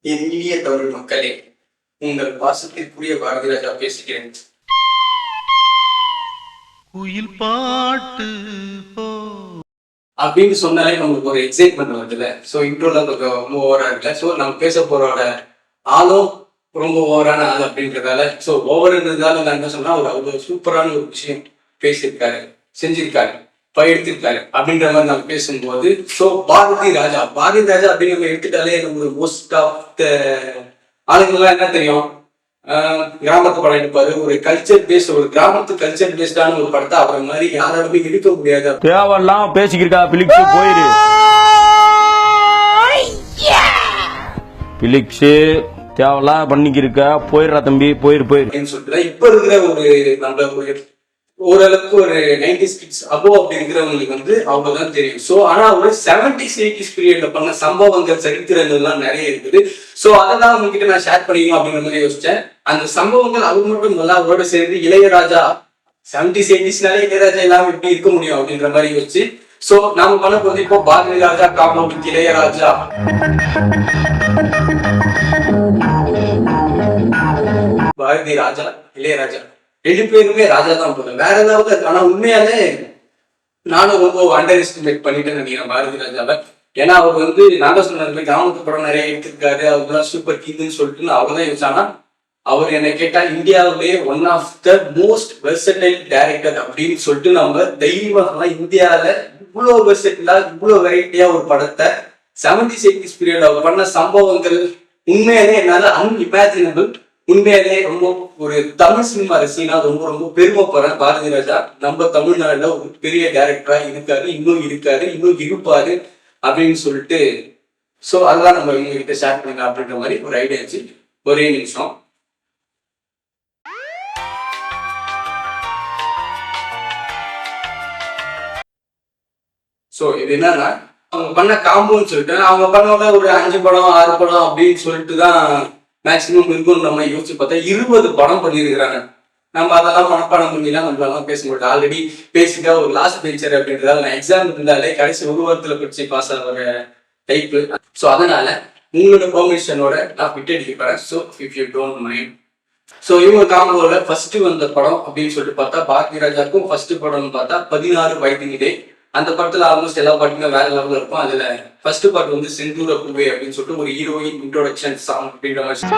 என் இனிய தமிழ் மக்களே, உங்கள் பாசத்திற்குரிய பாரதி ராஜா பேசுகிறேன். குயில் பாட்டு போ அப்படின்னு சொன்னாலே நமக்கு ஒரு எக்ஸைட்மெண்ட் வருதுல்ல. ஸோ இன்ட்ரோல கொஞ்சம் ரொம்ப ஓவரா இருக்குல்ல. ஸோ நம்ம பேச போறோட ஆளும் ரொம்ப ஓவரான ஆள் அப்படின்றதால, ஸோ ஓவர்ன்றதால நான் என்ன சொன்னா ஒரு அவ்வளோ சூப்பரான ஒரு விஷயம் பேசியிருக்காரு, செஞ்சிருக்காரு, எடுத்திருக்காரு அப்படின்ற மாதிரி நம்ம பேசும்போது, ஸோ பாரதி ராஜா அப்படின்னு நம்ம எடுத்துட்டாலே நம்ம மோஸ்ட் ஆஃப் த ஆளுங்கெல்லாம் என்ன தெரியும், கிராமத்து படம் எடுப்பாரு, ஒரு கல்ச்சர் பேஸ்ட், ஒரு கிராமத்து கல்ச்சர் பேஸ்டான ஒரு படத்தை அவரை மாதிரி யாராலுமே எடுக்க முடியாது. தேவையெல்லாம் பேசிக்கிருக்கா பிலிக்ஸ் போயிரு. பிலிக்ஸ் தேவையெல்லாம் பண்ணிக்கிருக்க, போயிடுறா தம்பி, போயிரு அப்படின்னு சொல்லிட்டு இப்ப இருக்கிற ஒரு நம்ம ஒரு ஓரளவுக்கு ஒரு 90s கிட்ஸ் அபோ அப்படி இருக்கிறவங்களுக்கு வந்து அவ்வளவுதான் தெரியும். சோ ஆனா ஒரு 70s 80s பீரியட்ல பண்ண சம்பவங்கள் சரித்திரங்கள்லாம் நிறைய இருக்குது. சோ அதெல்லாம் உங்ககிட்ட நான் ஷேர் பண்ணிக்கணும் அப்படிங்கிற மாதிரி யோசிச்சேன். அந்த சம்பவங்கள் அது மட்டும் நல்லா அவரோட சேர்ந்து இளையராஜா 70s 80sனாலே இளையராஜா எல்லாம் எப்படி இருக்க முடியும் அப்படின்ற மாதிரி யோசிச்சு, சோ நாம பண்ண போது இப்போ பாரதி ராஜா காம்போ வித் இளையராஜா. பாரதி ராஜா இளையராஜா ரெண்டு பேருமே ராஜா தான் போல, வேற ஏதாவது. ஆனா உண்மையாலே நானும் ரொம்ப அண்டர் எஸ்டிமேட் பண்ணிட்டேன்னு நினைக்கிறேன் பாரதி ராஜாவை. ஏன்னா அவர் வந்து நாங்க சொன்ன கிராமத்து படம் நிறைய எடுத்திருக்காரு, அவர்தான் சூப்பர் கிங்னு சொல்லிட்டு அவர்தான் யோசிச்சானா, அவர் என்னை கேட்டா இந்தியாவிலேயே one of the most versatile director அப்படின்னு சொல்லிட்டு நம்ம தைரியமா இந்தியாவில இவ்வளவு வெர்சடைலா இவ்வளவு வெரைட்டியா ஒரு படத்தை 70s 80s பீரியட் அவர் பண்ண சம்பவங்கள் உண்மையாலே என்னால அன்இமேஜினபிள். உண்மையாலே ரொம்ப ஒரு தமிழ் சினிமா ரசிகனா ரொம்ப ரொம்ப பெருமைப்படுறேன். பாரதி ராஜா நம்ம தமிழ்நாடுல ஒரு பெரிய டைரக்டரா இருக்காரு, இன்னும் இருப்பாரு அப்படின்னு சொல்லிட்டு. சோ அதுதான் நம்ம இவங்க கிட்ட ஷேர் பண்ணலாம் அப்படின்ற மாதிரி ஒரு ஐடியா இருந்துச்சு. ஒரே நிமிஷம். சோ இது என்னன்னா, அவங்க பண்ண காம்போன்னு சொல்லிட்டு அவங்க பண்ண ஒரு 5 படம் 6 படம் அப்படின்னு சொல்லிட்டு தான் மேக்சிமம் இருக்கும்னு நம்ம யோசிச்சு பார்த்தா 20 படம் பண்ணியிருக்கிறாங்க. நம்ம அதெல்லாம் மனப்பாடம் பண்ணிலாம் நம்மளால பேச முடியாது. ஆல்ரெடி பேசிக்கா ஒரு லாஸ்ட் பெஞ்சர் அப்படின்றதால நான் எக்ஸாம் இருந்தாலே கடைசி ஒரு வாரத்துல படிச்சு பாஸ் ஆகிற டைப்பு. ஸோ அதனால உங்களோட பெர்மிஷனோட நான் விட்டு அடிக்க போறேன். So if you don't mind. So இவங்க காம்போல ஃபர்ஸ்ட் வந்த படம் அப்படின்னு சொல்லிட்டு பார்த்தா பாரதி ராஜாவுக்கும் ஃபர்ஸ்ட் படம்னு பார்த்தா 16 வயதினிலே. அந்த படத்துல ஆல்மோஸ்ட் எல்லா பாட்டுமே வேற லெவலில் இருக்கும். அதுல ஃபர்ஸ்ட் பாட்டு வந்து செந்தூர பூவே அப்படின்னு சொல்லிட்டு ஒரு ஹீரோயின் இன்ட்ரோடக்ஷன் சாங் அப்படின்ற மாதிரி.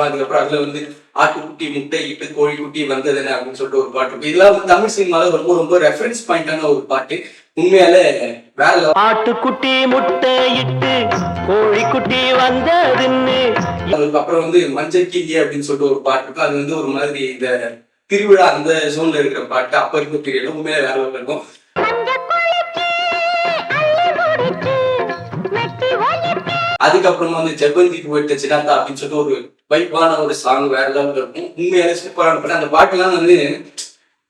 அதுக்கப்புறம் அதுல வந்து ஆட்டுக்குட்டி முட்டை இட்டு கோழி குட்டி வந்ததுன்னு அப்படின்னு சொல்லிட்டு ஒரு பாட்டு. இதெல்லாம் வந்து தமிழ் சினிமால ரொம்ப ரொம்ப ரெஃபரன்ஸ் பாயிண்டான ஒரு பாட்டு. உண்மையால வேற லெவல். ஆட்டுக்குட்டி முட்டை இட்டு கோழி குட்டி வந்ததுன்னு. அதுக்கப்புறம் வந்து மஞ்சள் கிளி அப்படின்னு சொல்லிட்டு ஒரு பாட்டு இருக்கும். அது வந்து ஒரு மாதிரி இந்த திருவிழா அந்த ஜோன்ல இருக்கிற பாட்டு. அப்ப இருக்க பீரியட்ல உண்மையில வேற லெவல் இருக்கும். அதுக்கப்புறமா வந்து ஜெபந்தி போயிட்டு சின்னாத்தா அப்படின்னு சொல்லிட்டு ஒரு வைப்பான ஒரு சாங் வேற லெவலில் இருக்கும். உண்மையாலே சூப்பரான பாட்டு. அந்த பாட்டுலாம் வந்து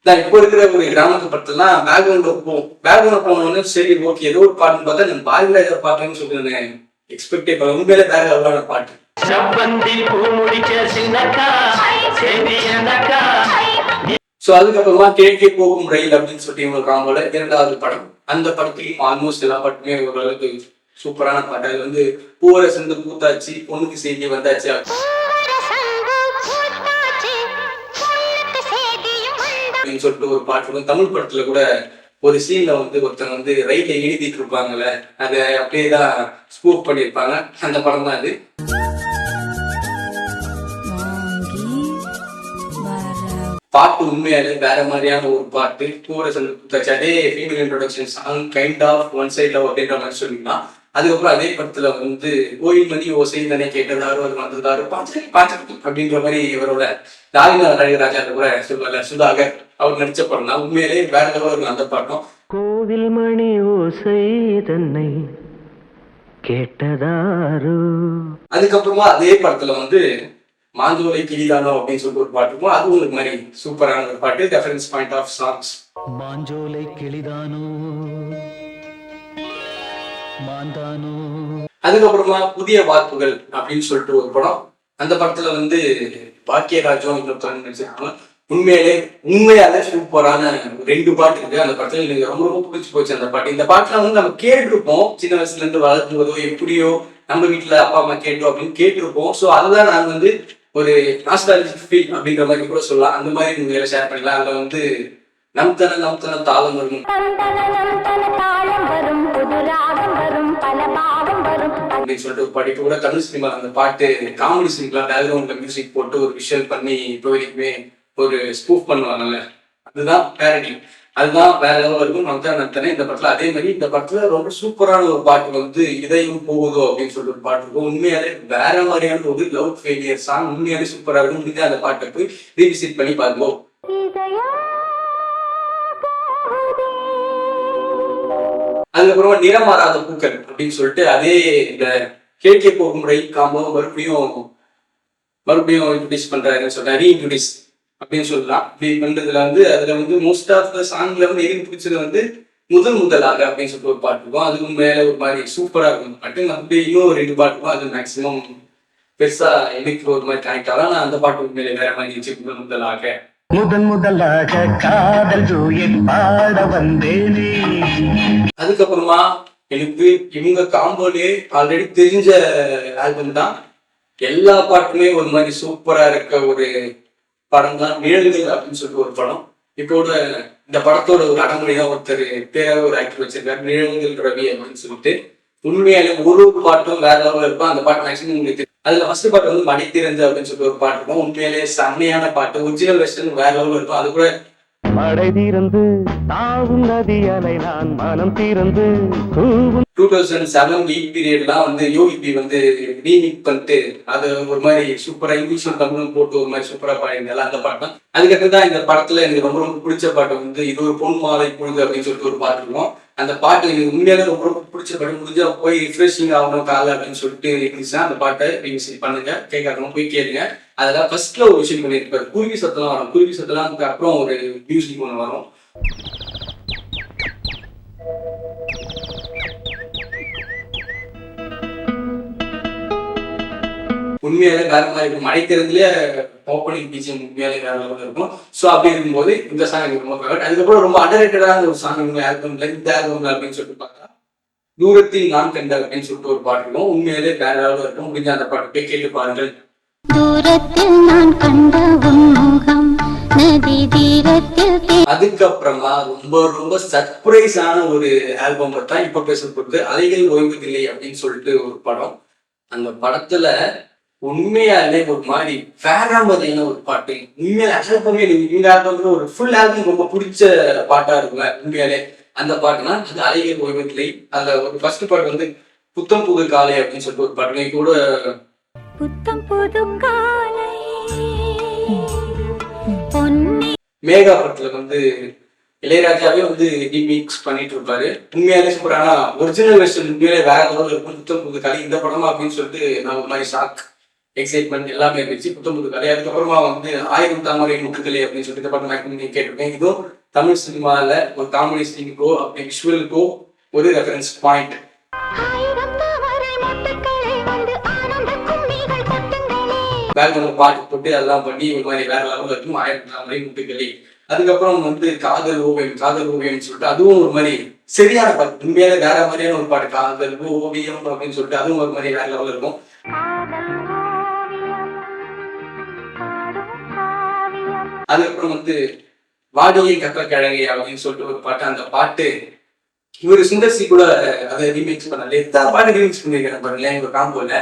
நான் இப்போ இருக்கிற ஒரு கிராமத்து படத்துலாம் பேக்ரவுண்ட்ல போனோன்னு சரி ஓகே ஏதோ ஒரு பாட்டுன்னு பார்த்தா நான் பாரதிராஜா பாட்டுன்னு சொல்லி நான் எக்ஸ்பெக்டே பண்ண. உண்மையிலே வேற லெவலான பாட்டு. ஸோ அதுக்கப்புறமா கிழக்கே போகும் ரயில் அப்படின்னு சொல்லிட்டு இவங்க காம்போல 2வது படம். அந்த படத்துலையும் ஆல்மோஸ்ட் எல்லா பாட்டுமே ஓரளவுக்கு சூப்பரான பாட்டு. அது வந்து பூவரசந்து பூத்தாச்சு பொண்ணுக்கு செய்தி வந்தாச்சு அப்படின்னு சொல்லிட்டு ஒரு பாட்டு. தமிழ் படத்துல கூட ஒரு சீன்ல வந்து ஒருத்தங்க வந்து ரயில எழுதிட்டு இருப்பாங்கல்ல, அதை அப்படியேதான் ஸ்கூப் பண்ணியிருப்பாங்க. அந்த படம் தான் அது. பாட்டு உண்மையாலே வேற மாதிரியான ஒரு பாட்டு. பூவரசந்து பூத்தாச்சு அதே female introduction song kind of one side love அப்படின்ற மாதிரி சொல்லிக்கலாம். அதுக்கப்புறம் அதே படத்துல வந்து கோயில் மதி ஓசை தானே கேட்டதாரோ அது வந்ததாரோ பாச்சு அப்படின்ற மாதிரி இவரோட லாலினா ராஜா கூட சொல்லுவாங்க சுதாகர் அவர் நடிச்ச படம் தான். உண்மையிலே வேற லெவல் இருக்கும் அந்த பாட்டம். கோவில் மணி ஓசை தன்னை கேட்டதாரோ. அதுக்கப்புறமா அதே படத்துல வந்து மாஞ்சோலை கிளிதானோ அப்படின்னு சொல்லிட்டு ஒரு பாட்டு இருக்கும். அது உங்களுக்கு மாதிரி சூப்பரான ஒரு பாட்டு. Reference point of songs. மாஞ்சோலை கிளிதானோ மாந்தானோ. அதுக்கப்புறமா புதிய வார்ப்புகள் அப்படின்னு சொல்லிட்டு ஒரு படம். அந்த படத்துல வந்து பாக்கியராஜும் இன்னொருத்தவங்க நடிச்சிருக்காங்க. உண்மையாலே சூப்பரான 2 பாட்டு இருக்கு. அந்த படத்துல எனக்கு ரொம்ப ரொம்ப பிடிச்சி போச்சு அந்த பாட்டு. இந்த பாட்டுலாம் வந்து நம்ம கேட்டிருப்போம் சின்ன வயசுல இருந்து வளர்க்கும் போதோ எப்படியோ நம்ம வீட்டுல அப்பா அம்மா கேட்டோம் அப்படின்னு கேட்டிருப்போம். ஸோ அதுதான் நாங்க வந்து ஒரு நாஸ்டாலஜிக் ஃபீல் அப்படின்ற மாதிரி கூட சொல்லலாம். அந்த மாதிரி நீங்க ஷேர் பண்ணிக்கலாம். அதுல வந்து நம்தன தாளம் வரும் அப்படின்னு சொல்லிட்டு ஒரு பாட்டு. இப்போ கூட தமிழ் சினிமா அந்த பாட்டு காமெடி சினிமா பேக்ரவுண்ட்ல மியூசிக் போட்டு ஒரு விஷுவல் பண்ணி இப்போ வரைக்குமே ஒரு ஸ்பூஃப் பண்ணுவாங்கல்ல, அதுதான் பேரடி. அதுதான் வேற லெவல் இருக்கும். நம்தன இந்த படத்துல அதே மாதிரி இந்த படத்துல ரொம்ப சூப்பரான ஒரு பாட்டு வந்து இதயம் போகுதோ அப்படின்னு சொல்லிட்டு ஒரு பாட்டு இருக்கும். உண்மையாலே வேற மாதிரியான ஒரு லவ் ஃபெயிலியர் சாங். உண்மையாலே சூப்பரா இருக்கும். முடிஞ்ச அந்த பாட்டை போய் ரீவிசிட் பண்ணி பாருங்க. அதுக்கப்புறமா நிறமாறாத பூக்கள் அப்படின்னு சொல்லிட்டு அதே இந்த கேட்கே போகும் ரயில் காம்போ மறுபடியும் இன்ட்ரடியூஸ் பண்றாருன்னு சொல்றாரு. ரீஇன்ட்ரடியூஸ் அப்படின்னு சொல்லலாம். இப்படி பண்றதுல வந்து அதுல வந்து மோஸ்ட் ஆஃப் த சாங்ல வந்து எனக்கு பிடிச்சது வந்து முதலாக அப்படின்னு சொல்லிட்டு ஒரு பாட்டு இருக்கும். அதுக்கு மேல ஒரு மாதிரி சூப்பரா இருக்கும் பாட்டு. அப்படியும் 2 பாட்டு இருக்கும். அது மேக்சிமம் பெருசா எனக்கு ஒரு மாதிரி கனெக்ட் ஆகலாம். நான் அந்த பாட்டு உண்மையில வேற மாதிரி இருந்துச்சு. முதலாக காதல் பாட வந்தேனே. அதுக்கப்புறமா எனக்கு இவங்க காம்போலே ஆல்ரெடி தெரிஞ்ச ஆல்பம் தான். எல்லா பாட்டுமே ஒரு மாதிரி சூப்பரா இருக்க ஒரு படம் தான் நிழல்கள் அப்படின்னு சொல்லிட்டு ஒரு படம். இப்போ இந்த படத்தோட ஒரு அடமொழிதான் ஒருத்தர் பேராக ஒரு ஆக்டர் வச்சிருக்காரு, நிழல்கள் ரவி அப்படின்னு சொல்லிட்டு. உண்மையாலே ஒரு பாட்டும் வேற லெவலில் இருக்கும். அந்த பாட்டு மேக்ஸிமம் உங்களுக்கு அதுல ஃபர்ஸ்ட் பாட்டு வந்து மடி திறந்து அப்படின்னு சொல்லிட்டு ஒரு பாட்டு இருக்கும். உண்மையிலே செம்மையான பாட்டு. ஒரிஜினல் வெர்ஷன் வேற லெவலில் இருக்கும். அது கூட மடை தீரந்து தாவும் நதி அலை நான் மனம் தீரந்து 2007 வீக் பீரியட்லாம் வந்து யோகி வந்து ரீமிக் பண்ணிட்டு அது ஒரு மாதிரி சூப்பரா இங்கிலீஷும் தமிழும் போட்டு ஒரு மாதிரி சூப்பரா பாடினால அந்த பாட்டு தான். அதுக்கப்புறம் தான் இந்த படத்துல எனக்கு ரொம்ப ரொம்ப பிடிச்ச பாட்டு வந்து இது ஒரு பொன் மாலை பொழுது அப்படின்னு சொல்லிட்டு ஒரு பாட்டு இருக்கும். அந்த பாட்டு எனக்கு உண்மையாலே ரொம்ப ரொம்ப பிடிச்ச பாட்டு. முடிஞ்சா போய் ரிஃப்ரெஷிங் ஆகணும் காலை அப்படின்னு சொல்லிட்டு இருந்துச்சுன்னா அந்த பாட்டை ரீவிசிட் பண்ணுங்க. கேட்காதவங்க போய் கேளுங்க. அதெல்லாம் ஃபர்ஸ்ட்ல ஒரு விஷயம் பண்ணியிருப்பாரு. குருவி சத்தெல்லாம் வரும். குருவி சத்தெல்லாம் அப்புறம் ஒரு மியூசிக் ஒன்று வரும். உண்மையாலே வேற மாதிரி இருக்கும். மழை திறந்துலேயே ஓப்பனிங் பிஜிஎம் உண்மையாலே வேற லெவலில் இருக்கும். ஸோ அப்படி இருக்கும்போது இந்த சாங் எனக்கு ரொம்ப ஃபேவரட். அதுக்கப்புறம் ரொம்ப அண்டர்ரேட்டடான ஒரு சாங் இந்த ஆல்பம்ல அப்படின்னு சொல்லிட்டு பார்த்தா தூரத்தில் நான் கண்ட அப்படின்னு சொல்லிட்டு ஒரு பாட்டு இருக்கும். உண்மையாலே வேற லெவலில் இருக்கும். முடிஞ்ச அந்த பாட்டு போய் கேட்டு பாருங்கள். தூரத்தில் நான் கண்ட முகம் நதி தீரத்தில். அதுக்கப்புறமா ரொம்ப ரொம்ப சர்ப்ரைஸான ஒரு ஆல்பம் தான் இப்ப பேசப்படுது. அலைகள் ஓய்வதில்லை அப்படின்னு சொல்லிட்டு ஒரு படம். அந்த படத்துல உண்மையாலே ஒரு மாதிரி வேற மாதிரியான ஒரு பாட்டு. உண்மையில ஆல்பமே இந்த ஆல்பம் ஒரு ஃபுல் ஆல்பம் ரொம்ப பிடிச்ச பாட்டா இருக்குல்ல உண்மையாலே அந்த பாட்டுனா அது அலைகள் ஓய்வதில்லை. அதுல ஒரு ஃபர்ஸ்ட் பாட்டு வந்து புத்தம் புது காலை அப்படின்னு சொல்லிட்டு ஒரு பாட்டு. கூட புத்தம் புது காலை மேகா படத்துல வந்து இளையராஜாவே வந்து ரீமிக்ஸ் பண்ணிட்டு இருப்பாரு. உண்மையாலே சூப்பரான ஒரிஜினல் வெர்ஷன் உண்மையிலே வேற லெவலில் இருக்கும். புத்தம் புது கலை இந்த படமா அப்படின்னு சொல்லிட்டு நான் ஒரு மாதிரி ஷாக் எக்ஸைட்மெண்ட் எல்லாமே இருந்துச்சு. புத்தம் புது கலை. அதுக்கப்புறமா வந்து 1000 தாமரை முட்டுக்கலை அப்படின்னு சொல்லிட்டு இந்த படம் மேக்ஸிமம் நீங்க கேட்டிருக்கேன். இதுவும் தமிழ் சினிமால ஒரு காமெடி சீனுக்கோ அப்படி விஷுவலுக்கோ ஒரு ரெஃபரன்ஸ் பாயிண்ட். பேக்ரவுண்ட் பாட்டு போட்டு அதெல்லாம் பண்ணி ஒரு மாதிரி வேற லெவலில் இருக்கும். 1000 தாமரை முட்டுக்கலை. அதுக்கப்புறம் வந்து காதல் ஓவியம் சொல்லிட்டு அதுவும் ஒரு மாதிரி சரியான பாட்டு. உண்மையாலே வேற மாதிரியான ஒரு பாட்டு. காதல் ஓவியம் அப்படின்னு சொல்லிட்டு அதுவும் ஒரு மாதிரி வேற லெவலில் இருக்கும். அதுக்கப்புறம் வந்து வாடியை கக்க கிழங்கை அப்படின்னு சொல்லிட்டு ஒரு பாட்டு. அந்த பாட்டு இவரு சுந்தர்சி கூட அதை ரீமிக்ஸ் பண்ணல. எத்தா பாட்டு ரீமிக்ஸ் பண்ணிருக்கேன் பாருங்களேன் இவங்க காம்போல.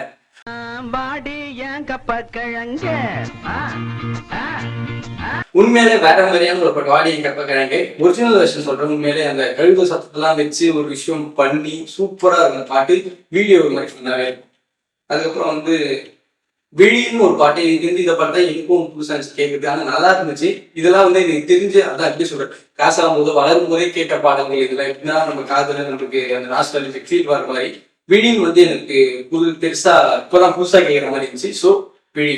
உண்மையிலே வேற மாதிரியான ஒரு பாட்டு வாடியை கப்ப கிழங்கை. ஒரிஜினல் வெர்ஷன் சொல்றேன். உண்மையிலே அந்த கழுத சத்தத்தெல்லாம் வச்சு ஒரு விஷயம் பண்ணி சூப்பரா இருந்த பாட்டு. வீடியோ மாதிரி பண்ணாவே. அதுக்கப்புறம் வந்து விழின்னு ஒரு பாட்டு இருந்து இதை பார்த்தா எனக்கும் புதுசா கேட்குது. ஆனா நல்லா இருந்துச்சு. இதெல்லாம் வந்து எனக்கு தெரிஞ்சு அதான் எப்படி சொல்றேன் காசாகும் போது வளரும் போதே கேட்ட பாடங்கள் இதெல்லாம் எப்படின்னா நம்ம காதுல நமக்கு அந்த நாஸ்டாலஜிக் ஃபீல் வர மாதிரி. விழின்னு வந்து எனக்கு பெருசா இப்பதான் புதுசா கேட்குற மாதிரி இருந்துச்சு. ஸோ விழி.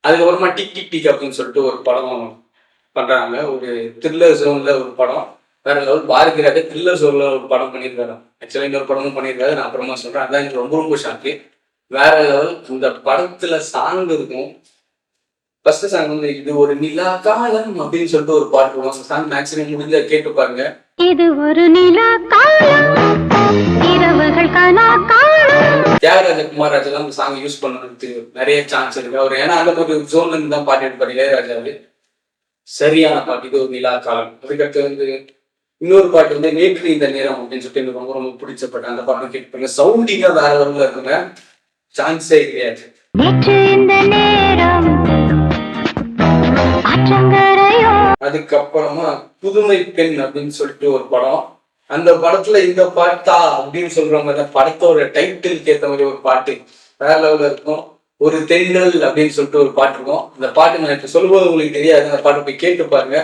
அதுக்கப்புறமா டிக் டிக் டிக் அப்படின்னு சொல்லிட்டு ஒரு படம் பண்றாங்க. ஒரு த்ரில்லர் ஜோன்ல ஒரு படம். வேற லெவல். பாரதி ராஜா த்ரில்லர் ஜோன்ல ஒரு படம் பண்ணியிருக்காரு. ஆக்சுவலா இன்னொரு படமும் பண்ணியிருக்காரு. நான் அப்புறமா சொல்றேன். அதான் எனக்கு ரொம்ப ரொம்ப ஷாக்கு. வேற லெவல். இந்த படத்துல சாங் இருக்கும். ஃபர்ஸ்ட் சாங் வந்து இது ஒரு நிலா காலம் அப்படின்னு சொல்லிட்டு ஒரு பாட்டு இருக்கும். அந்த சாங் மேக்ஸிமம் முடிஞ்ச கேட்டு பாருங்க. இது ஒரு நிலா காலம், இரவுகள் கனா காலம். தியாகராஜ குமாரராஜா தான் அந்த சாங் யூஸ் பண்ணுறதுக்கு நிறைய சான்ஸ் இருக்கு. அவர் ஏன்னா அந்த ஒரு ஜோன்ல இருந்து தான் பாட்டு எடுப்பாரு இளையராஜாவே. சரியான பாட்டு இது ஒரு நிலா காலம். அதுக்கடுத்து வந்து இன்னொரு பாட்டு வந்து நேற்று இந்த நேரம் அப்படின்னு சொல்லிட்டு எனக்கு ரொம்ப ரொம்ப பிடிச்ச பாட்டு. அந்த பாட்டு கேட்டு பாருங்க. சவுண்டிங்கா வேற லெவல்ல இருக்குங்க. சான்ஸே கிடையாது. நேற்று இந்த நேரம் ஆற்றங்கரையோ. அதுக்கப்புறமா புதுமை பெண் அப்படின்னு சொல்லிட்டு ஒரு படம். அந்த படத்துல இந்த பாட்டா அப்படின்னு சொல்ற மாதிரி படத்தோட டைட்டிலுக்கு ஏற்ற மாதிரி ஒரு பாட்டு வேற லெவல்ல இருக்கும். ஒரு தென்றல் அப்படின்னு சொல்லிட்டு ஒரு பாட்டு இருக்கும். அந்த பாட்டு நான் இப்ப சொல்லும்போது உங்களுக்கு தெரியாது. அந்த பாட்டு போய் கேட்டு பாருங்க.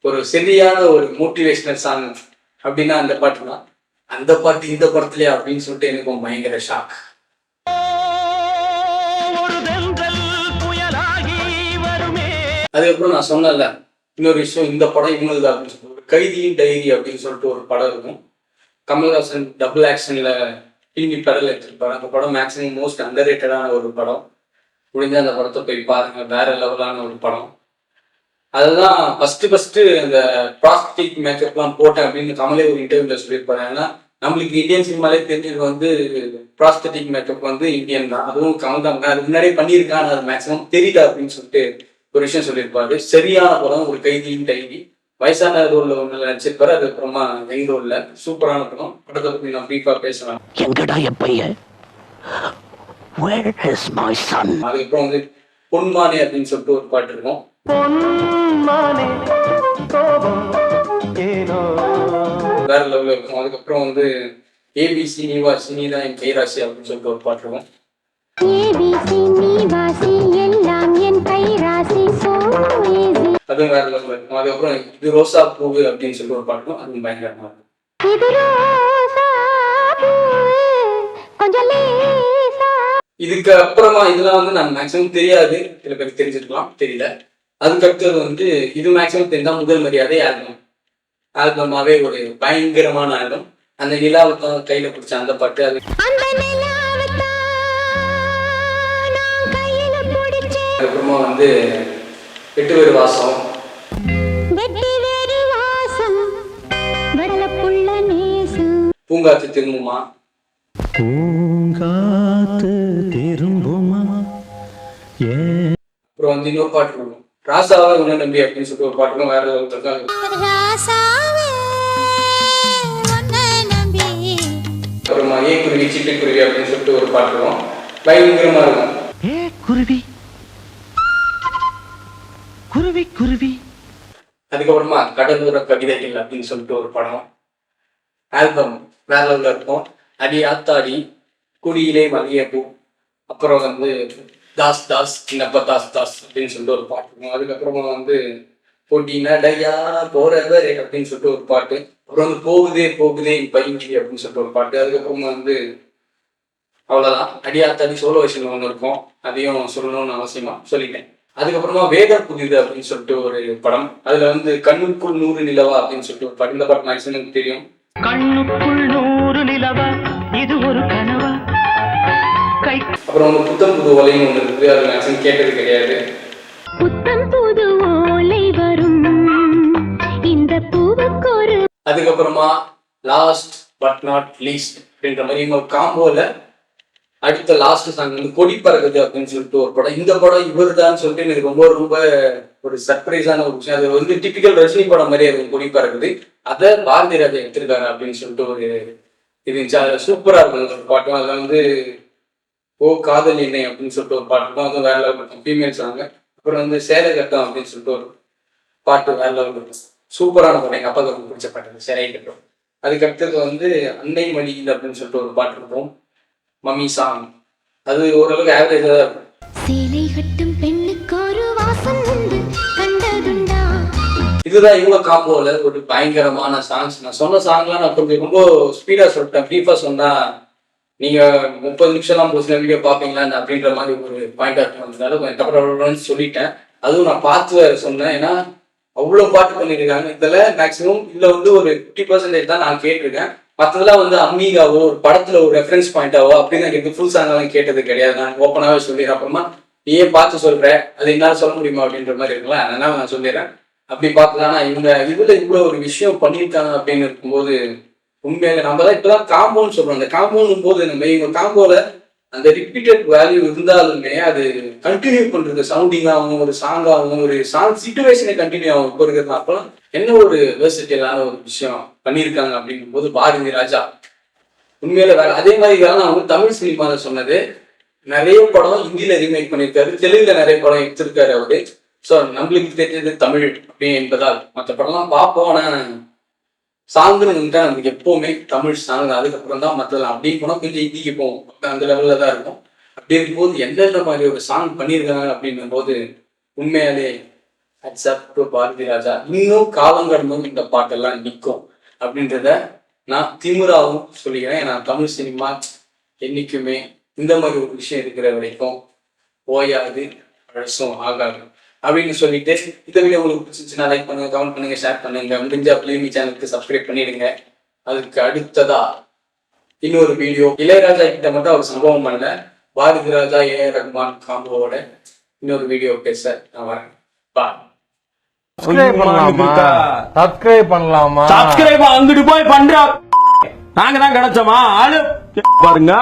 ஒரு சரியான ஒரு மோட்டிவேஷனல் சாங் அப்படின்னா அந்த பாட்டு தான். அந்த பாட்டு இந்த படத்துலயே அப்படின்னு சொல்லிட்டு எனக்கு பயங்கர ஷாக். அதுக்கப்புறம் நான் சொன்னல இன்னொரு விஷயம், இந்த படம் இவங்களுக்கு அப்படின்னு சொல்லிட்டு கைதியின் டைரி அப்படின்னு சொல்லிட்டு ஒரு படம் இருக்கும். கமல்ஹாசன் டபுள் ஆக்ஷன்ல டிவி பெடல் எடுத்திருப்பாரு. அந்த படம் மேக்ஸிமம் மோஸ்ட் அண்டர் ரேட்டடான ஒரு படம். முடிஞ்ச அந்த படத்தை போய் பாருங்க. வேற லெவலான ஒரு படம். அதுதான் ஃபர்ஸ்ட் அந்த ப்ராஸ்டிக் மேக்கப்லாம் போட்டேன் அப்படின்னு கமலே ஒரு இன்டர்வியூல சொல்லியிருப்பாரு. ஏன்னா நம்மளுக்கு இந்தியன் சினிமாலே தெரிஞ்சது வந்து ப்ராஸ்தட்டிக் மேக்கப் வந்து இந்தியன் தான். அதுவும் கமல் தான் அது முன்னாடியே பண்ணியிருக்கான்னு அது மேக்ஸிமம் தெரியல அப்படின்னு சொல்லிட்டு ஒரு விஷயம் சொல்லியிருப்பாரு. சரியான படம் ஒரு கைதியின் டைரி. வயசான ரோல்ல ஒண்ணு நடிச்சிருப்பாரு. அதுக்கப்புறமா யங் ரோல்ல சூப்பரான படம். படத்தை பத்தி நான் பிரீஃபா பேசலாம். எங்கடா என் பையன்? Where is my son? அதுக்கப்புறம் வந்து பொன்மானே அப்படின்னு சொல்லிட்டு ஒரு பாட்டு இருக்கும். வேற லெவல்ல இருக்கும். அதுக்கப்புறம் வந்து ஏபிசி நீவாசி நீதான் என் கைராசி அப்படின்னு சொல்லிட்டு ஒரு பாட்டு இருக்கும். அதுவும் வேற லெவல்ல இருக்கும். அதுக்கப்புறம் இது ரோசா பூவு அப்படின்னு சொல்லிட்டு ஒரு பாட்டு இருக்கும். அதுவும் பயங்கரமா இருக்கும். இதுக்கு அப்புறமா இதெல்லாம் வந்து நான் மேக்ஸிமம் தெரியாது. சில பேருக்கு தெரிஞ்சிருக்கலாம், தெரியல. அதுக்கடுத்தது வந்து இது மேக்ஸிமம் தெரிஞ்சா முதல் மரியாதை ஆல்பம். ஆல்பமாவே ஒரு பயங்கரமான ஆல்பம். அந்த நிலாவுக்கு கையில பிடிச்ச அந்த பாட்டு. அதுக்கப்புறமா வந்து எட்டு பேர் வாசம், பூங்காத்து திரும்புமா, அப்புறம் வந்து இன்னொரு பாட்டு இருக்கும் ராசாவை உன்ன நம்பி அப்படின்னு சொல்லிட்டு ஒரு பாட்டுக்கும் வேற இருக்காங்க. அப்புறமா ஏ குருவி சிட்டு குருவி அப்படின்னு சொல்லிட்டு ஒரு பாட்டு இருக்கும். பயங்கரமா இருக்கும். குருவி குருவி. அதுக்கப்புறமா கடலோர கவிதைகள் அப்படின்னு சொல்லிட்டு ஒரு படம். ஆல்பம் வேற லெவல்ல இருக்கும். அடி ஆத்தாடி, குடியிலே மல்லிகைப்பூ, அப்புறம் வந்து தாஸ் தாஸ் சின்னப்ப தாஸ் தாஸ் அப்படின்னு சொல்லிட்டு ஒரு பாட்டு இருக்கும். அதுக்கப்புறமா வந்து பொடி நடையா போறவர் அப்படின்னு சொல்லிட்டு ஒரு பாட்டு. அப்புறம் வந்து போகுதே போகுதே பைங்கி அப்படின்னு சொல்லிட்டு ஒரு பாட்டு. அதுக்கப்புறமா வந்து அவ்வளவுதான். அடியாத்தாடி சோலோ விஷயம் ஒன்று இருக்கும். அதையும் சொல்லணும்னு அவசியமா சொல்லிட்டேன். அதுக்கப்புறமா வேத புதிது அப்படின்னு சொல்லிட்டு ஒரு படம். அதுல வந்து கண்ணுக்குள் 100 நிலவா அப்படின்னு சொல்லிட்டு ஒரு படம். இந்த பாட்டு மேக்ஸிமம் தெரியும். கண்ணுக்குள் 100 நிலவா, இது ஒரு கனவா. அப்புறம் வந்து புத்தம் புது ஓலைன்னு ஒன்று இருக்குது. அது மேக்ஸிமம் கேட்டது கிடையாது. புத்தம் புது ஓலை வரும் இந்த பூவுக்கு ஒரு. அதுக்கப்புறமா லாஸ்ட் பட் நாட் லீஸ்ட் அப்படின்ற மாதிரி இன்னொரு காம்போல அடுத்த லாஸ்ட் சாங் வந்து கொடி பறக்குது அப்படின்னு சொல்லிட்டு ஒரு படம். இந்த படம் இவர் தான் சொல்லிட்டு எனக்கு ரொம்ப ரொம்ப ஒரு சர்ப்ரைஸான ஒரு விஷயம். அது வந்து டிபிக்கல் ரஜினி படம் மாதிரி அது கொடி பறக்குது. அதை பாரதி ராஜா எடுத்திருக்காரு அப்படின்னு சொல்லிட்டு ஒரு இது இருந்துச்சு. அது சூப்பரா இருக்கும் ஒரு பாட்டும். அதுல வந்து ஓ காதல் எண்ணெய் அப்படின்னு சொல்லிட்டு ஒரு பாட்டு இருக்கும். அதுவும் வேற லெவல் இருக்கும். Female song. அப்புறம் வந்து சேலைக்கட்டம் அப்படின்னு சொல்லிட்டு ஒரு பாட்டு வேற லெவல் இருக்கும். சூப்பரான பாட்டு. எங்க அப்பா ரொம்ப பிடிச்ச பாட்டு சேலை கட்டம். அதுக்கடுத்தது வந்து அன்னை மடியில் அப்படின்னு சொல்லிட்டு ஒரு பாட்டு இருக்கும். Mummy song. அது ஓரளவுக்கு ஆவரேஜா தான் இருக்கும். சேலை கட்டும் பெண்ணுக்கு ஒரு வாசம் உண்டு கண்டதுண்டா. இதுதான் இவங்க காம்போல ஒரு பயங்கரமான சாங்ஸ். நான் சொன்ன சாங்லாம் நான் கொஞ்சம் ரொம்ப ஸ்பீடா சொல்லிட்டேன். பிரீஃபா சொன்னா நீங்க 30 நிமிஷம்லாம் போச்சுன்னா வீடியோ பார்ப்பீங்களா அப்படின்ற மாதிரி ஒரு பாயிண்ட் ஆஃப் வந்ததால கொஞ்சம் தப்பு சொல்லிட்டேன். அதுவும் நான் பார்த்து சொன்னேன். ஏன்னா அவ்வளவு பாட்டு பண்ணிருக்காங்க. இதுல மேக்சிமம் இதுல வந்து ஒரு 50% தான் நான் கேட்டிருக்கேன். மற்றதெல்லாம் வந்து அம்மீகாவோ ஒரு படத்துல ஒரு ரெஃபரன்ஸ் பாயிண்டாவோ அப்படின்னு எனக்கு ஃபுல் சாங் எல்லாம் கேட்டது கிடையாது. நான் ஓப்பனாவே சொல்லிடுறேன். அப்புறமா நீயே பார்த்து சொல்ற அது என்னால சொல்ல முடியுமா அப்படின்ற மாதிரி இருக்கலாம். அதனால நான் சொல்லிடுறேன். அப்படி பார்த்துதான் இவங்க இதுல இவ்வளவு ஒரு விஷயம் பண்ணியிருக்காங்க அப்படின்னு இருக்கும்போது உண்மையில நம்ம தான் இப்பதான் காம்போன்னு சொல்றோம். அந்த காம்போன்னும் போது நம்ம இவங்க காம்போல அந்த ரிப்பீட்டட் வேல்யூ இருந்தாலுமே அது கண்டினியூ பண்றது சவுண்டிங்காகவும் ஒரு சாங்காகவும் ஒரு சாங் சிச்சுவேஷனை கண்டினியூ ஆகும் இப்போ இருக்கிறது. அப்பெல்லாம் என்ன ஒரு வேர்சிட்டியலான ஒரு விஷயம் பண்ணியிருக்காங்க அப்படிங்கும் போது பாரதி ராஜா உண்மையில வேற. அதே மாதிரி வேலை நான் வந்து தமிழ் சினிமால சொன்னது நிறைய படம் ஹிந்தியில ரீமேக் பண்ணியிருக்காரு, தெலுங்குல நிறைய படம் எடுத்திருக்காரு அவரு. ஸோ நம்மளுக்கு தெரிஞ்சது தமிழ் அப்படின்னு என்பதால் மற்ற படம்லாம் பார்ப்போம். ஆனா சாங்குன்னு வந்துட்டா நமக்கு எப்பவுமே தமிழ் சாங், அதுக்கப்புறம் தான் மற்றதெல்லாம். அப்படின்னு போனால் கொஞ்சம் ஹிந்திக்கு போவோம், அந்த லெவலில் தான் இருக்கும். அப்படி இருக்கும்போது எந்தெந்த மாதிரி ஒரு சாங் பண்ணியிருக்காங்க அப்படின்னும் போது உண்மையாலே அக்செப்ட் பாரதி ராஜா. இன்னும் காலம் கடந்தும் இந்த பாட்டெல்லாம் நிற்கும் அப்படின்றத நான் திமுறாவும் சொல்லிக்கிறேன். ஏன்னா தமிழ் சினிமா என்னைக்குமே இந்த மாதிரி ஒரு விஷயம் இருக்கிற வரைக்கும் ஓயாது, பழசும் ஆகாது அப்படின்னு சொல்லிட்டு இந்த வீடியோ உங்களுக்கு பிடிச்சிருந்துச்சுன்னா லைக் பண்ணுங்க, கமெண்ட் பண்ணுங்க, ஷேர் பண்ணுங்க. முடிஞ்சா பிளேமி சேனலுக்கு சப்ஸ்கிரைப் பண்ணிடுங்க. அதுக்கு அடுத்ததா இன்னொரு வீடியோ இளையராஜா கிட்ட மட்டும் அவர் சம்பவம் பண்ணல, பாரதி ராஜா ஏஆர் ரஹ்மான் காம்போவோட இன்னொரு வீடியோ பேச நான் வரேன். பாய். சப்ஸ்கிரைப் பண்ணலாமா? சப்ஸ்கிரைப் அங்கிட்டு போய் பண்ற நாங்க தான் கிடைச்சோமா ஆளு பாருங்க.